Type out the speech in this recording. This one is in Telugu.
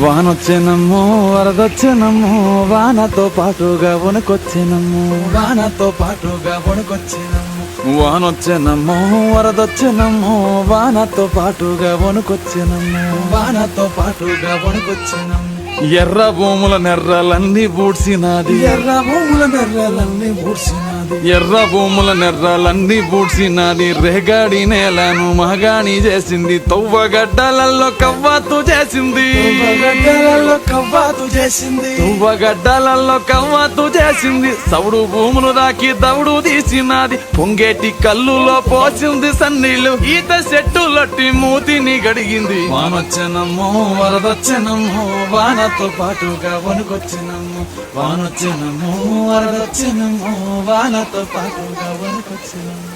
వానొచ్చేనమ్మో వరదొచ్చేనమ్మో వానతో పాటుగా వణుకొచ్చేనమ్మో వానతో పాటుగా వణుకొచ్చేనమ్మో వానొచ్చేనమ్మో వరదొచ్చేనమ్మో వానతో పాటుగా వణుకొచ్చేనమ్మో వానతో పాటుగా వణుకొచ్చేనమ్మో ఎర్ర భూముల నెర్రలన్నీ బూడ్సినాది ఎర్ర భూముల నెర్రలన్నీ బూడ్సినాది ఎర్ర భూముల నెర్రలన్నీ బూడ్సినాది రేగాడి నేలను మగాణి చేసింది తవ్వగడ్డలలో కవ్వాతు చేసింది తువ్వగడ్డలలో కవ్వాతు చేసింది సౌడు భూములు దాకి దౌడు తీసినది పొంగేటి కల్లులో పోసింది సన్నీళ్ళు ఈత చెట్టులొట్టి మూతిని గడిగింది వానొచ్చెనమ్మో వరదొచ్చెనమ్మో వానతో పాటుగా వణుకొచ్చినమ్మో వానొచ్చెనమ్మో వరదొచ్చెనమ్మో వానతో పాటుగా వణుకొచ్చినమ్మో